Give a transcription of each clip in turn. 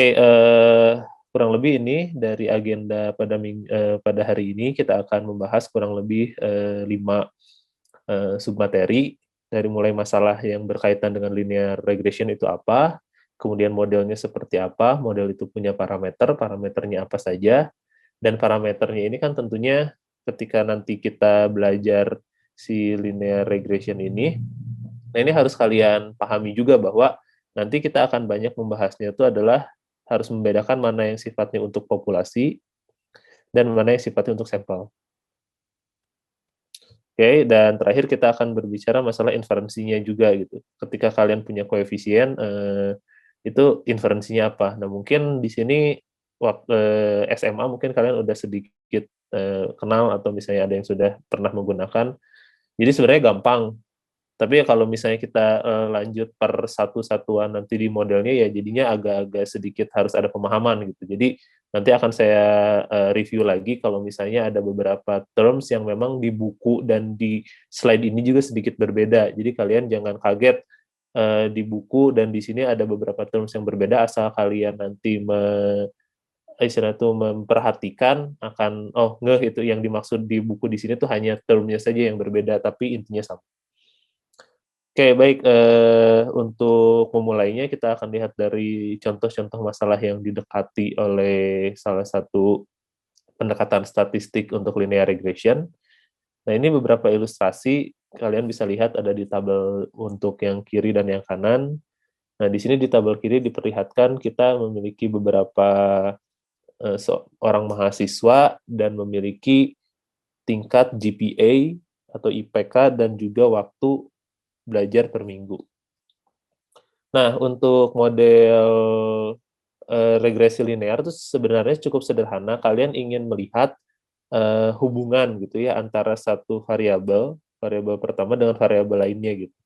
Oke, kurang lebih ini dari agenda pada hari ini kita akan membahas kurang lebih 5 submateri, dari mulai masalah yang berkaitan dengan linear regression itu apa, kemudian modelnya seperti apa, model itu punya parameter, parameternya apa saja, dan parameternya ini kan tentunya ketika nanti kita belajar si linear regression ini, nah ini harus kalian pahami juga bahwa nanti kita akan banyak membahasnya itu adalah harus membedakan mana yang sifatnya untuk populasi dan mana yang sifatnya untuk sampel. Oke, dan terakhir kita akan berbicara masalah inferensinya juga gitu. Ketika kalian punya koefisien, itu inferensinya apa? Nah, mungkin di sini waktu SMA mungkin kalian udah sedikit kenal atau misalnya ada yang sudah pernah menggunakan. Jadi sebenarnya gampang. Tapi ya kalau misalnya kita lanjut per satu-satuan nanti di modelnya ya jadinya agak-agak sedikit harus ada pemahaman gitu. Jadi nanti akan saya review lagi kalau misalnya ada beberapa terms yang memang di buku dan di slide ini juga sedikit berbeda. Jadi kalian jangan kaget di buku dan di sini ada beberapa terms yang berbeda asal kalian nanti istilah itu memperhatikan akan ngeh itu yang dimaksud di buku di sini tuh hanya termnya saja yang berbeda tapi intinya sama. Oke, baik. Untuk memulainya, kita akan lihat dari contoh-contoh masalah yang didekati oleh salah satu pendekatan statistik untuk linear regression. Nah, ini beberapa ilustrasi, kalian bisa lihat ada di tabel untuk yang kiri dan yang kanan. Nah, di sini di tabel kiri diperlihatkan kita memiliki beberapa seorang mahasiswa dan memiliki tingkat GPA atau IPK dan juga waktu belajar per minggu. Nah, untuk model regresi linear itu sebenarnya cukup sederhana. Kalian ingin melihat hubungan gitu ya antara satu variabel pertama dengan variabel lainnya gitu.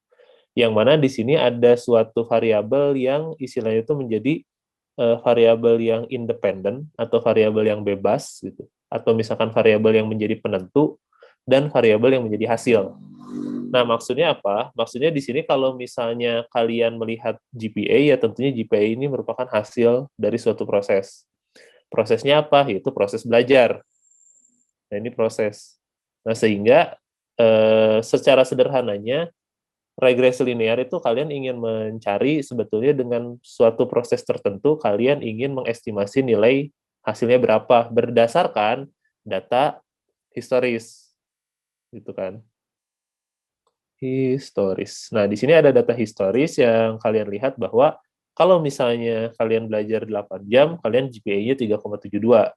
Yang mana di sini ada suatu variabel yang istilahnya itu menjadi variabel yang independen atau variabel yang bebas gitu. Atau misalkan variabel yang menjadi penentu dan variabel yang menjadi hasil. Nah, maksudnya apa? Maksudnya di sini kalau misalnya kalian melihat GPA, ya tentunya GPA ini merupakan hasil dari suatu proses. Prosesnya apa? Yaitu proses belajar. Nah, ini proses. Nah, sehingga secara sederhananya, regresi linear itu kalian ingin mencari sebetulnya dengan suatu proses tertentu, kalian ingin mengestimasi nilai hasilnya berapa berdasarkan data historis. Gitu kan. Historis. Nah, di sini ada data historis yang kalian lihat bahwa kalau misalnya kalian belajar 8 jam, kalian GPA-nya 3,72.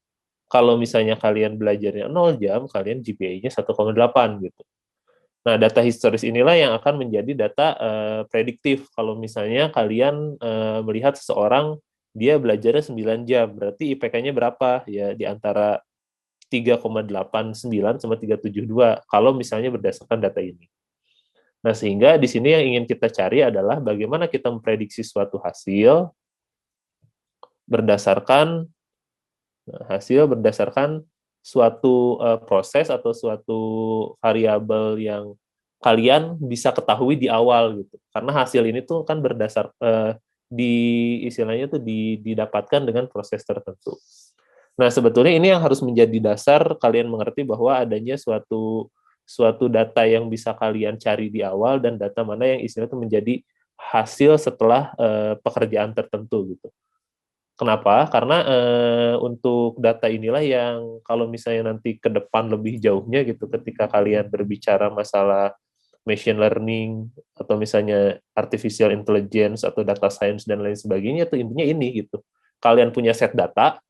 Kalau misalnya kalian belajarnya 0 jam, kalian GPA-nya 1,8 gitu. Nah, data historis inilah yang akan menjadi data prediktif. Kalau misalnya kalian melihat seseorang dia belajarnya 9 jam, berarti IPK-nya berapa? Ya di antara 3,89 sama 3,72 kalau misalnya berdasarkan data ini. Nah, sehingga di sini yang ingin kita cari adalah bagaimana kita memprediksi suatu berdasarkan berdasarkan suatu proses atau suatu variabel yang kalian bisa ketahui di awal gitu. Karena hasil ini tuh kan berdasar di istilahnya tuh didapatkan dengan proses tertentu. Nah, sebetulnya ini yang harus menjadi dasar kalian mengerti bahwa adanya suatu data yang bisa kalian cari di awal dan data mana yang istilahnya itu menjadi hasil setelah pekerjaan tertentu gitu. Kenapa? Karena untuk data inilah yang kalau misalnya nanti ke depan lebih jauhnya gitu, ketika kalian berbicara masalah machine learning atau misalnya artificial intelligence atau data science dan lain sebagainya, itu intinya ini gitu. Kalian punya set data,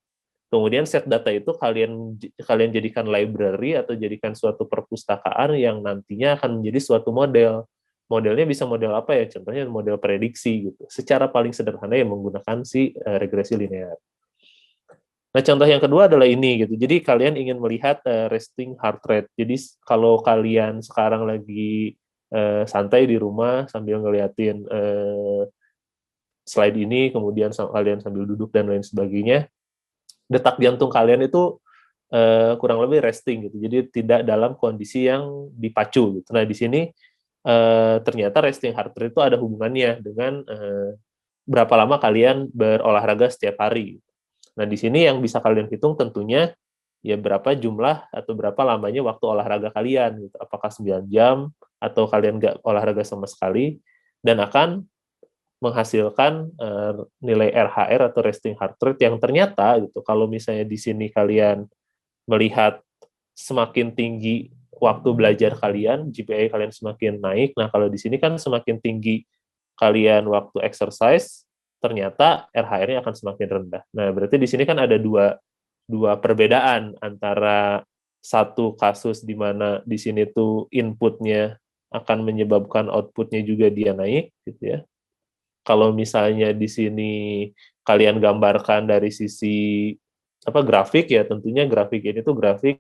kemudian set data itu kalian jadikan library atau jadikan suatu perpustakaan yang nantinya akan menjadi suatu model. Modelnya bisa model apa ya? Contohnya model prediksi gitu. Secara paling sederhana ya menggunakan si regresi linear. Nah, contoh yang kedua adalah ini gitu. Jadi kalian ingin melihat resting heart rate. Jadi kalau kalian sekarang lagi santai di rumah sambil ngeliatin slide ini, kemudian kalian sambil duduk dan lain sebagainya, detak jantung kalian itu kurang lebih resting gitu. Jadi tidak dalam kondisi yang dipacu gitu. Nah, di sini ternyata resting heart rate itu ada hubungannya dengan berapa lama kalian berolahraga setiap hari. Nah, di sini yang bisa kalian hitung tentunya ya berapa jumlah atau berapa lamanya waktu olahraga kalian gitu. Apakah 9 jam atau kalian nggak olahraga sama sekali, dan akan menghasilkan nilai RHR atau resting heart rate yang ternyata gitu kalau misalnya di sini kalian melihat semakin tinggi waktu belajar kalian, GPA kalian semakin naik. Nah, kalau di sini kan semakin tinggi kalian waktu exercise, ternyata RH-nya akan semakin rendah. Nah, berarti di sini kan ada dua perbedaan antara satu kasus di mana di sini tuh inputnya akan menyebabkan outputnya juga dia naik, gitu ya. Kalau misalnya di sini kalian gambarkan dari sisi grafik ya, tentunya grafik ini tuh grafik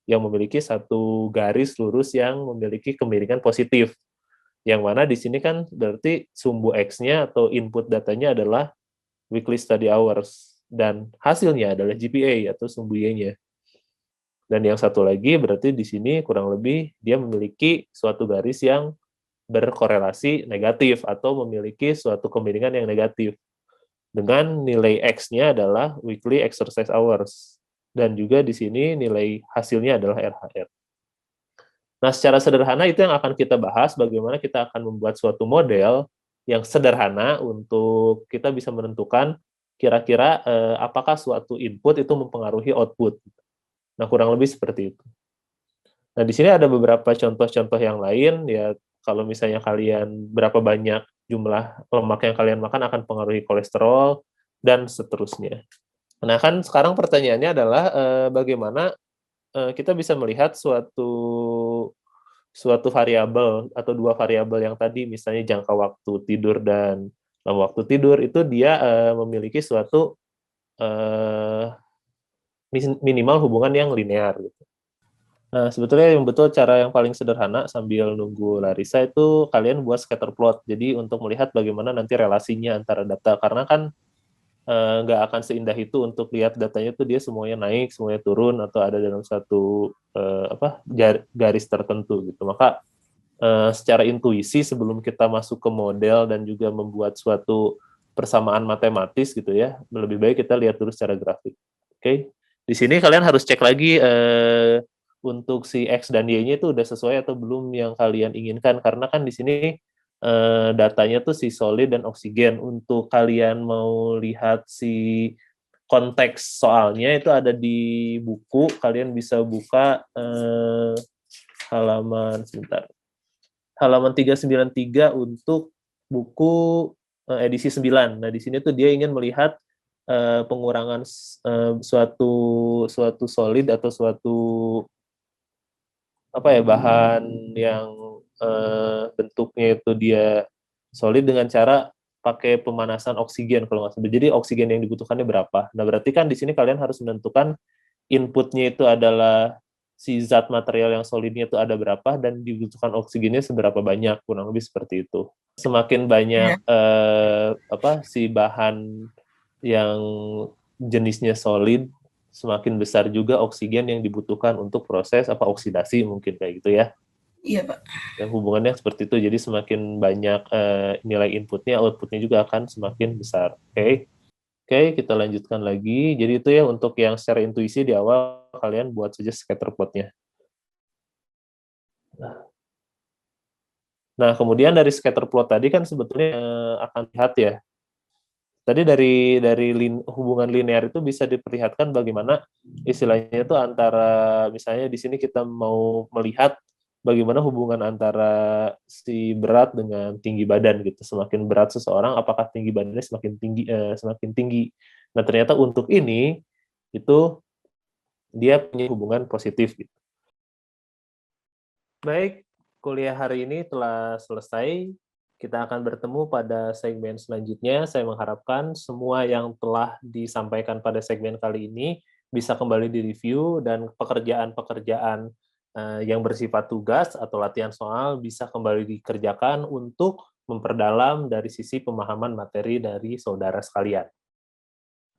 yang memiliki satu garis lurus yang memiliki kemiringan positif. Yang mana di sini kan berarti sumbu X-nya atau input datanya adalah weekly study hours dan hasilnya adalah GPA atau sumbu Y-nya. Dan yang satu lagi berarti di sini kurang lebih dia memiliki suatu garis yang berkorelasi negatif atau memiliki suatu kemiringan yang negatif. Dengan nilai X-nya adalah weekly exercise hours. Dan juga di sini nilai hasilnya adalah RHR. Nah, secara sederhana itu yang akan kita bahas, bagaimana kita akan membuat suatu model yang sederhana untuk kita bisa menentukan kira-kira apakah suatu input itu mempengaruhi output. Nah, kurang lebih seperti itu. Nah, di sini ada beberapa contoh-contoh yang lain, ya kalau misalnya kalian berapa banyak jumlah lemak yang kalian makan akan mempengaruhi kolesterol, dan seterusnya. Nah, kan sekarang pertanyaannya adalah bagaimana kita bisa melihat suatu variabel atau dua variabel yang tadi, misalnya jangka waktu tidur dan lama waktu tidur, itu dia memiliki suatu minimal hubungan yang linear gitu. Nah, sebetulnya yang betul cara yang paling sederhana sambil nunggu Larissa itu kalian buat scatter plot. Jadi untuk melihat bagaimana nanti relasinya antara data, karena kan nggak akan seindah itu untuk lihat datanya tuh dia semuanya naik, semuanya turun, atau ada dalam satu garis tertentu gitu. Maka secara intuisi sebelum kita masuk ke model dan juga membuat suatu persamaan matematis gitu ya, lebih baik kita lihat dulu secara grafik. Oke, di sini kalian harus cek lagi untuk si X dan Y-nya itu udah sesuai atau belum yang kalian inginkan, karena kan di sini datanya tuh si solid dan oksigen. Untuk kalian mau lihat si konteks soalnya itu ada di buku, kalian bisa buka halaman 393 untuk buku edisi 9. Nah, di sini tuh dia ingin melihat pengurangan suatu solid atau suatu bahan yang bentuknya itu dia solid dengan cara pakai pemanasan oksigen kalau nggak salah. Jadi oksigen yang dibutuhkannya berapa. Nah, berarti kan di sini kalian harus menentukan inputnya itu adalah si zat material yang solidnya itu ada berapa dan dibutuhkan oksigennya seberapa banyak, kurang lebih seperti itu. Semakin banyak si bahan yang jenisnya solid, semakin besar juga oksigen yang dibutuhkan untuk proses oksidasi mungkin kayak gitu ya. Iya, Pak. Dan hubungannya seperti itu, jadi semakin banyak nilai inputnya, outputnya juga akan semakin besar. Oke, kita lanjutkan lagi. Jadi itu ya untuk yang secara intuisi di awal, kalian buat saja scatter plot-nya. Nah, kemudian dari scatter plot tadi kan sebetulnya akan lihat ya. Tadi dari hubungan linear itu bisa diperlihatkan bagaimana istilahnya itu antara, misalnya di sini kita mau melihat bagaimana hubungan antara si berat dengan tinggi badan gitu. Semakin berat seseorang, apakah tinggi badannya semakin tinggi. Nah, ternyata untuk ini itu dia punya hubungan positif gitu. Baik, kuliah hari ini telah selesai. Kita akan bertemu pada segmen selanjutnya. Saya mengharapkan semua yang telah disampaikan pada segmen kali ini bisa kembali direview, dan pekerjaan-pekerjaan yang bersifat tugas atau latihan soal bisa kembali dikerjakan untuk memperdalam dari sisi pemahaman materi dari saudara sekalian.